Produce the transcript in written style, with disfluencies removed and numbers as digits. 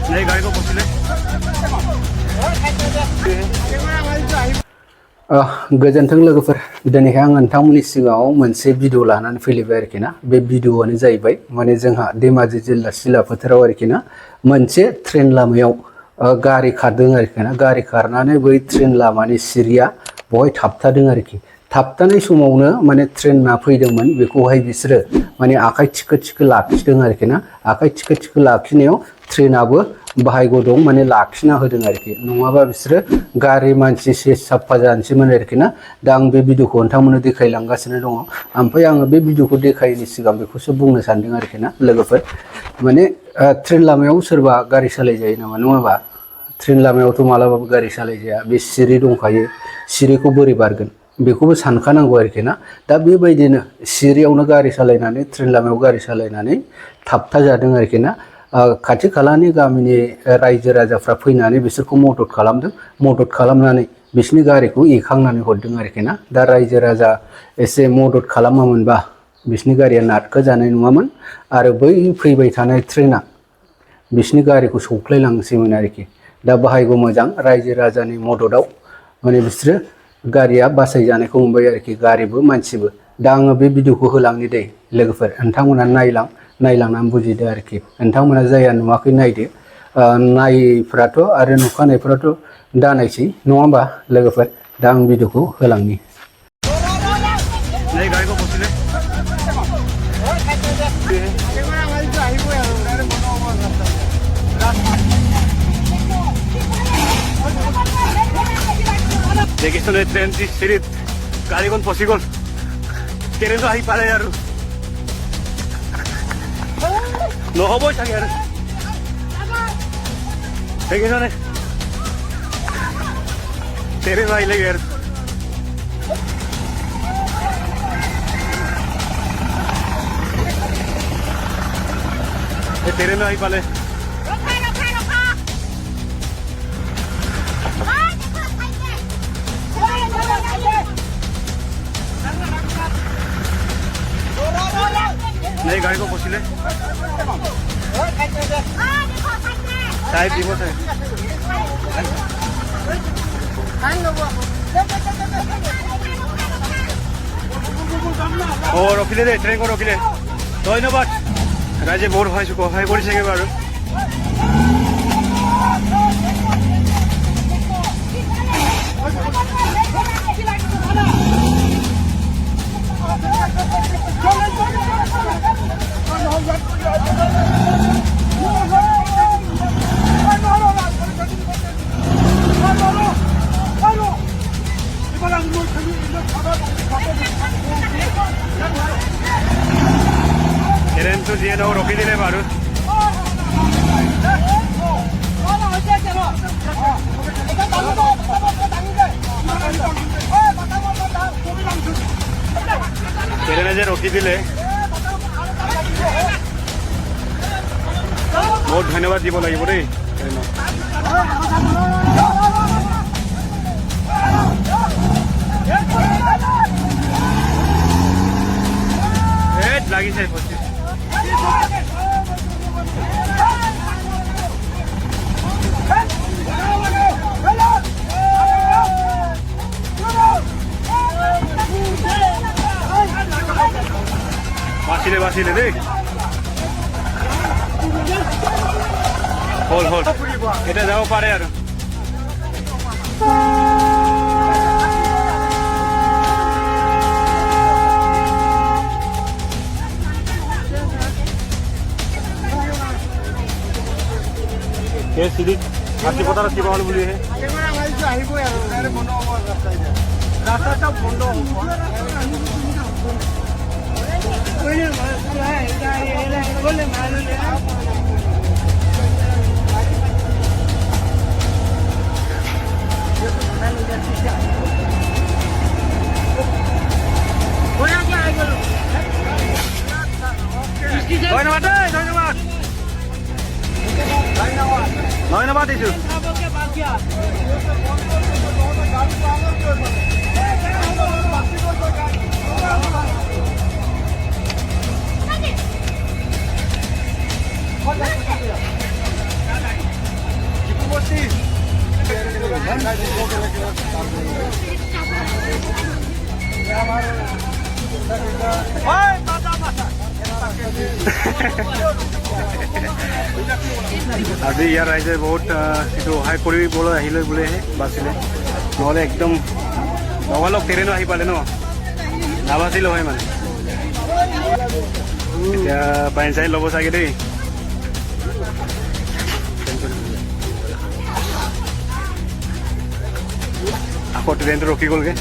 내 가이거 보실래? गोजोन्थों लोगोफोर दिनैहाय आं नोंथांमोननि सिगाङाव मोनसे भिडिअ लानानै फैलायबाय आरोखि ना बे भिडिअआनो जाहैबाय माने जोंहा धेमाजि जिल्ला सिला फोथाराव आरोखि ना मोनसे ट्रेन लामायाव गारि खारदों आरोखि ना गारि खारनानै बै ट्रेन लामानि सिरिया बहाय थाबथादों आरोखि थाबथानाय समावनो माने ट्रेना फैदोंमोन बेखौहाय बिसोरो माने आखाइ थिखो थिखो लाखिदों आरोखि ना आखाइ थिखो थिखो लाखिनायाव ट्रेनाबो भाग्य दं माने लाखिना होदों आरोखि नङाबा बिसोरो गारि मानसि सेस साफा जानोसैमोन आरोखि ना दा आं बे भिडिअखौ नोंथांमोननो देखायलांगासिनो दङ ओमफ्राय आङो बे भिडिअखौ देखायैनि सिगां बेखौसो बुंनो सानदों आरोखि ना लोगोफोर माने ट्रेन लामायाव सोरबा गारि सालायजायो नामा नङा होमबा ट्रेन लामायावथ' मालाबाबो गारि सालायजाया बे सिरि दंखायो सिरिखौ बोरै बारगोन बेखौबो सानखानांगौ आरोखि ना दा बेबायदिनो सिरियावनो गारि सालायनानै ट्रेन लामायाव गारि सालायनानै थाबथाजादों आरोखि ना खाथि खालानि गामिनि रायजो राजाफ्रा फैनानै बिसोरखौ मदद खालामदों मदद खालामनानै बिसोरनि गारिखौ एखांनानै हरदों आरोखि ना दा रायजो राजा एसे मदद खालामामोनबा बिसोरनि गारिया नारखोजानाय नङामोन आरो बै फैबाय थानाय ट्रेना बिसोरनि गारिखौ सौख्लायलांसैमोन आरोखि दा भाग्य मोजां रायजो राजानि मददाव माने बिसोरो गारिया बासायजानायखौ मोनबाय आरोखि गारिबो मानसिबो दा आङो बे भिडिअखौ होलांनि दे लोगोफोर नोंथांमोना नायलांनानै बुजिदो आरोखि नोंथांमोना जाया नुवाखै नायदो नायैफ्राथ' आरो नुखानायफ्राथ' दानायसै नङा होमबा लोगोफोर दा आं भिडिअखौ होलांनि 내 가이거 보실래? देखिस ने ट्रेन की सीरीज गाड़ीगन पसिगल ट्रेन तो आही पारे यार নহব চাগে আর देखिस ने ट्रेन आइले यार ट्रेन आही पाले नहीं गाड़ी को पहुँचले साहेब দিব साहेब ও রখিলে দে ট্রেন করে রখিলে ধন্যবাদ রাজে বৰ ভাইছো সহায় কৰিছেগে বাৰু ট্ৰেনটো যিয়ে নহওক ৰখি দিলে বাৰু ট্ৰেনে যে ৰখি দিলে বহুত ধন্যবাদ দিব লাগিব দেই লাগিছে বাচিলে দেই হল এটা যাব পাৰে আৰু এই সিধি আজি পতাৰত কিবা হল বুলি আহিবই আৰু বন্ধ হ'ব ৰাস্তাটা বন্ধ হ'ব ধন্যবাদ ধন্যবাদ দিছো আজি ইয়াৰ ৰাইজে বহুত এইটো সহায় কৰিবলৈ আহিলে বোলেহে বাচিলে, নহ'লে একদম লগালগ ট্ৰেইনো আহি পালে ন, নাবাচিলো হয় মানে। এতিয়া পাইন চাইন ল'ব চাগে দেই। আকৌ ট্ৰেইনটো ৰখি গ'লগে।